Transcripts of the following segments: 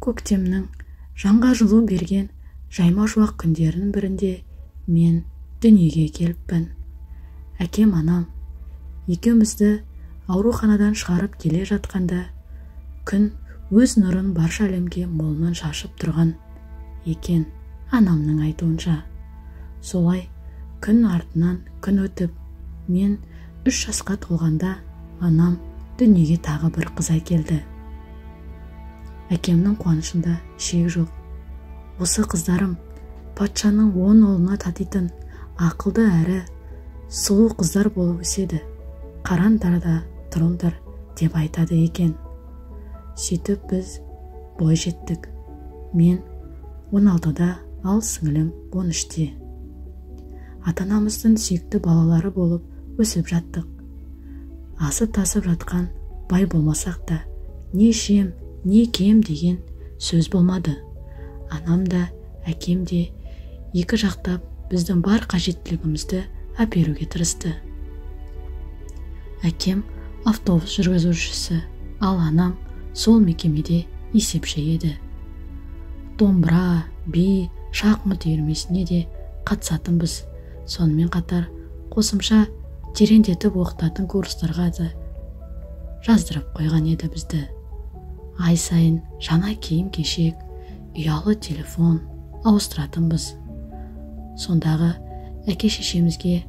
Көктемнің жанға жылу берген жайма жуақ күндерінің бірінде мен дүниеге келіппін. Әкем анам екеумізді ауруханадан шығарып келе жатқанда күн өз нұрын барша әлемге молынан шашып тұрған екен. Анамның айтуынша солай күн артынан күн өтіп, мен 3 жасқа толғанда анам дүниеге тағы бір қыз әкелді. Әкемнің қуанышында шек жоқ. Осы қыздарым патшаның 10 ұлына татитын ақылды әрі сұлу қыздар болып өседі. Қараңдар да тұрыңдар деп айтады екен. Сөйтіп біз бой жеттік. Мен 16-да, ал сіңілім 13-те. Ата-анамыздың сүйікті балалары болып өсіп жаттық. Асып-тасып жатқан бай болмасақ та, не ішем, не кием деген сөз болмады. Анам да, әкем де екі жақтап біздің бар қажеттілігімізді әперуге тырысты. Әкем автобус жүргізушісі, ал анам сол мекемеде есепші еді. Домбыра, би, шахмат үйірмесіне де қатысатынбыз. Сонымен қатар қосымша тереңдетіп оқытатын курстарға да жаздырып қойған еді бізді. Ай сайын жаңа киім-кешек, ұялы телефон ауыстыратынбыз. Сондағы әке-шешемізге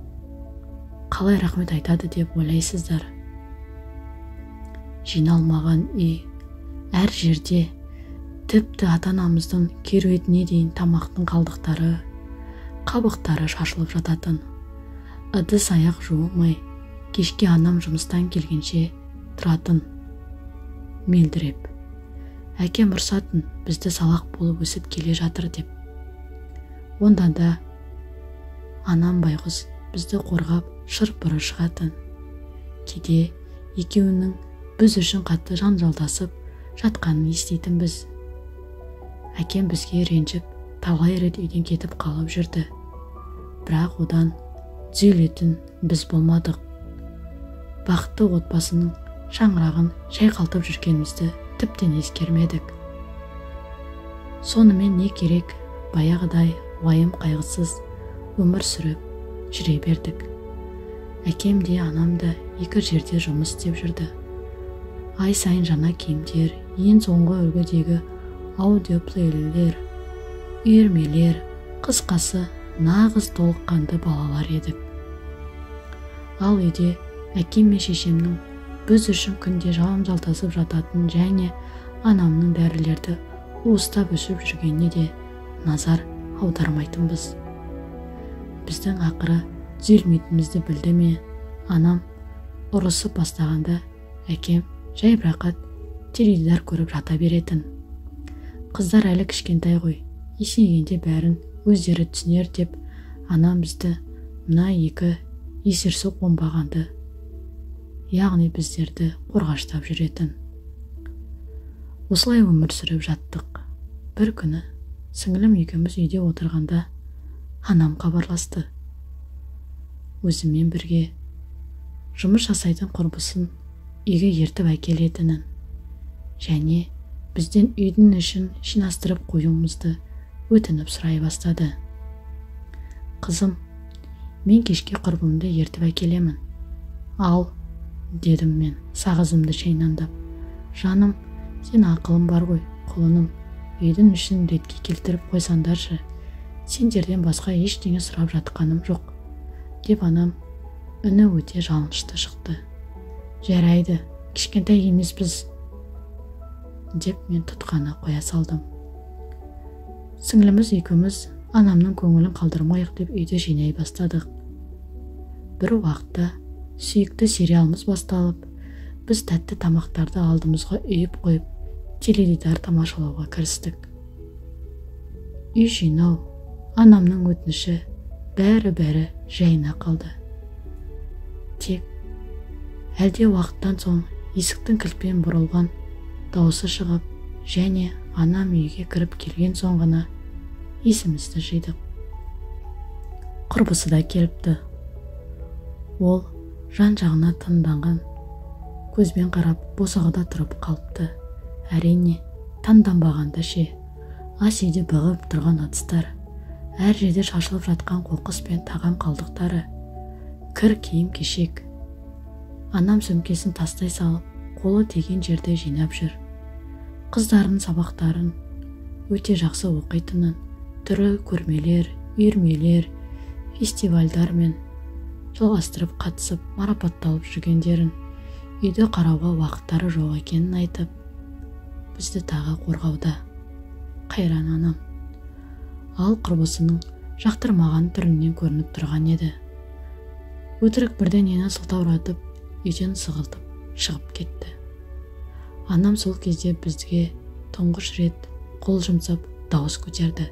қалай рахмет айтады деп ойлайсыздар? Жиналмаған үй, әр жерде, тіпті ата-анамыздың керуетіне дейін тамақтың қалдықтары, қабықтары шашылып жататын. Ыдыс аяқ жуылмай, кешке анам жұмыстан келгенше тұратын, мелдіреп. Әкем ұрсатын, бізді салақ болып өсіп келе жатыр деп. Онда да анам байғұс бізді қорғап шыр-пыры шығатын. Кейде екеуінің біз үшін қатты жанжалдасып жатқанын естейтінбіз. Әкем бізге ренжіп, талай рет үйден кетіп қалып жүрді. Бірақ одан түзелетін біз болмадық. Бақытты отбасының шаңырағын шайқалтып жүргенімізді тіптен ескермедік. Сонымен не керек, баяғыдай уайым қайғысыз өмір сүріп жүре бердік. Әкем де анам да екі жерде жұмыс істеп жүрді. Ай сайын жаңа киімдер, ең соңғы үлгідегі аудиоплейлер, үйірмелер, қысқасы нағыз толыққанды балалар едік. Ал үйде әкем мен шешемнің біз үшін күнде жалым-жалтасып жататын және анамның дәрілерді уыстап өсіп жүргеніне де назар аудармайтынбыз. Біздің ақыры түзелмейтінімізді білді ме, анам ұрысып бастағанда әкем жайбарақат теледидар көріп жата беретін. Қыздар әлі кішкентай ғой, есейгенде бәрін өздері түсінер деп, анам бізді мына екі есерсоқ оңбағанды, яғни біздерді қорғаштап жүретін. Осылай өмір сүріп жаттық. Бір күні сіңілім екеуміз үйде отырғанда анам хабарласты. Өзімен бірге жұмыс жасайтын құрбысын үйге ертіп әкелетінін және бізден үйдің ішін жинастырып қоюымызды өтініп сұрай бастады. Қызым, мен кешке құрбымды ертіп әкелемін. Ал, дедім мен сағызымды шайнандап. Жаным, сен ақылым бар ғой, құлыным, үйдің ішін ретке келтіріп қойсандаршы. Сендерден басқа ештеңе сұрап жатқаным жоқ, деп анам үні өте жалынышты шықты. Жарайды, кішкентай емеспіз, деп мен тұтқаны қоя салдым. Сіңліміз екеуміз анамның көңілін қалдырмайық деп үйді жинай бастадық. Бір уақытта сүйікті сериалымыз басталып, біз тәтті тамақтарды алдымызға үйіп қойып, теледидар тамашалауға кірістік. Үй жинау, анамның өтініші, бәрі жайына қалды. Тек әлде уақыттан соң есіктің кілтпен бұрылған дауысы шығып, және анам үйге кіріп келген соң ғана есімізді жидық. Құрбысы да келіпті. Ол жан-жағына тынданған көзбен қарап босағада тұрып қалыпты. Әрине, таңданбағанда ше, ас үйде бұғып тұрған ыдыстар, әр жерде шашылып жатқан қоқыс пен тағам қалдықтары, кір киім-кешек. Анам сөмкесін тастай салып, қолы тиген жерді жинап жүр. Қыздарының сабақтарын өте жақсы оқитынын, түрі көрмелер, үйірмелер, фестивальдар мен жалғастырып қатысып, марапатталып жүргендерін, үйді қарауға вақыттары жоқ екенін айтып, бізді тағы қорғауда. Қайран анам. Ал құрбысының жақтырмаған түрінен көрініп тұрған еді. Өтірік бірдеңені сылтауратып, үйден сығылтып шығып кетті. Анам сол кезде бізге тұңғыш рет қол жұмсап дауыс көтерді.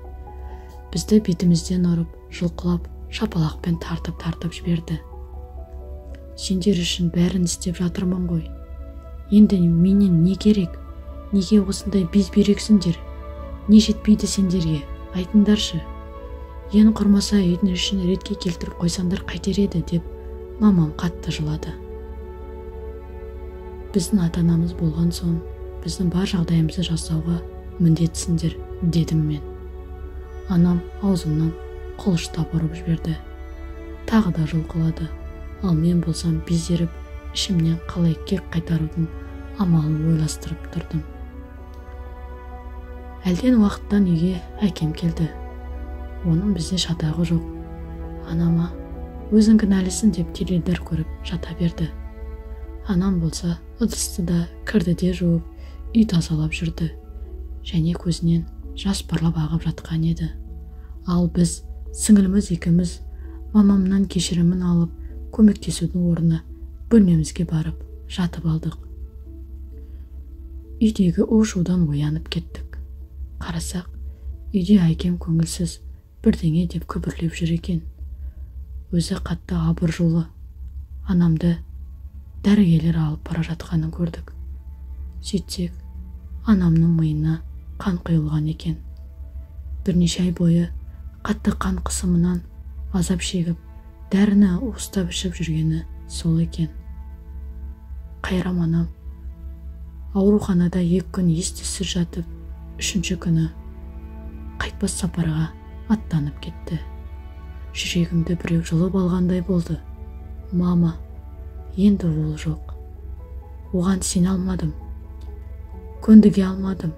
Бізді бетімізден ұрып, жұлқылап, шапалақпен тартып жіберді. Сендер үшін бәрін істеп жатырмын ғой. Енді менен не керек? Неге осындай безбүйрексіңдер? Не жетпейді сендерге? Айтыңдаршы. Ең құрмаса үйдің ішін ретке келтіріп қойсаңдар қайтер еді деп мамам қатты жылады. Біздің ата-анамыз болған соң, біздің бар жағдайымызды жасауға міндетсіңдер, дедім мен. Анам аузымнан қылыштап ұрып жіберді. Тағы да жұлқылады. Ал мен болсам безеріп, ішімнен қалай кек қайтарудың амалын ойластырып тұрдым. Әлден уақыттан үйге әкем келді. Оның бізде шатағы жоқ. Анама өзің кінәлісің деп теледидар көріп жата берді. Анам болса ыдысты да кірді де жуып, үй тазалап жүрді. Және көзінен жас парлап ағып жатқан еді. Ал біз, сіңіліміз екеуміз, мамамнан кешірімін алып, көмектесудің орнына бөлмемізге барып жатып алдық. Үйдегі у-шудан оянып кеттік. Қарасақ, үйде әкем көңілсіз бірдеңе деп күбірлеп жүр екен. Өзі қатты абыржулы. Анамды дәрігерлер алып бара жатқанын көрдік. Сөйтсек, анамның миына қан құйылған екен. Бірнеше ай бойы қатты қан қысымынан азап шегіп, дәріні уыстап ішіп жүргені сол екен. Қайрам анам ауруханада 2 күн ес-түссіз жатып, 3-ші күні қайтпас сапарға аттанып кетті. Жүрегімді біреу жұлып алғандай болды. Мама, енді ол жоқ. Оған сене алмадым. Көндіге алмадым.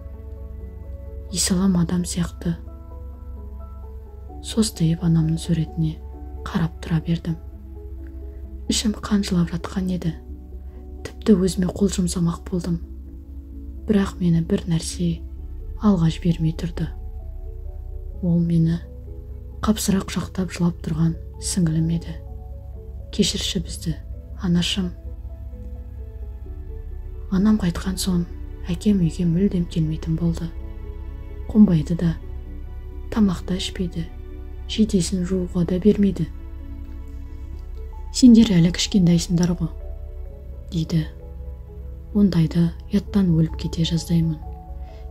Исалам адам сияқты состиып анамның суретіне қарап тұра бердім. Ішім қан жылап жатқан еді. Тіпті өзіме қол жұмсамақ болдым. Бірақ мені бір нәрсе алға жібермей тұрды. Ол мені қапсыра құшақтап жылап тұрған сіңілім еді. Кешірші бізді, анашым. Анам қайтқан соң, әкем үйге мүлдем келмейтін болды. Қонбайды да, тамақта ішпейді, жидесін жууға да бермейді. Сендер әлі кішкендайсыңдар ғой, дейді. Ондайда яттан өліп кете жаздаймын.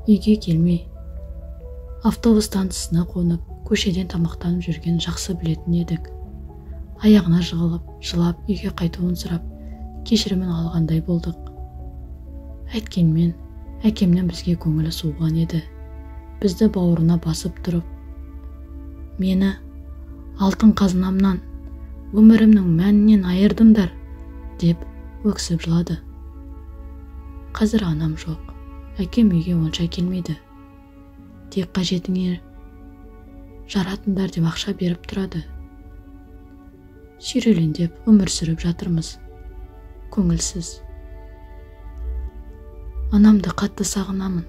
Үйге келмей, автобус станциясына қонып, көшеден тамақтанып жүрген жақсы білетін едік. Аяғына жығылып, жылап, үйге қайтуын сұрап, кешірімін алғандай болдық. Әйткенмен, әкемнен бізге көңілі суыған еді. Бізді бауырына басып тұрып, мені алтын қазынамнан, өмірімнің мәнінен айырдыңдар, деп өксіп жылады. Қазір анам жоқ. Әкем үйге онша келмейді. Тек қажетіңе жаратындар деп ақша беріп тұрады. Сүйрелендеп өмір сүріп жатырмыз. Көңілсіз. Анамды қатты сағынамын.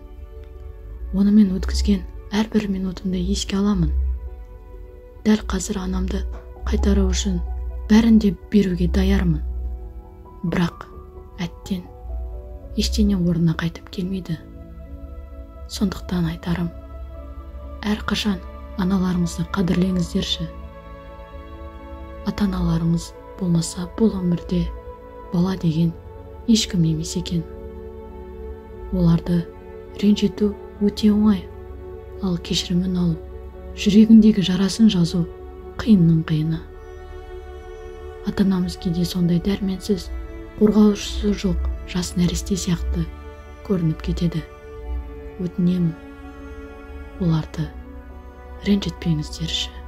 Онымен өткізген әрбір минутымды еске аламын. Дәл қазір анамды қайтару үшін бәрін де беруге даярмын. Бірақ әттен ештеңе орнына қайтып келмейді. Сондықтан айтарым, әрқашан аналарыңызды қадірлеңіздерші. Ата-аналарыңыз болмаса бұл өмірде бала деген ешкім емес екен. Оларды ренжіту өте оңай, ал кешірімін алып, жүрегіндегі жарасын жазу қиынның қиыны. Ата-анамыз кейде сондай дәрменсіз, қорғаушысы жоқ жас нәресте сияқты көрініп кетеді. өтінемін, оларды ренжітпеңіздерші.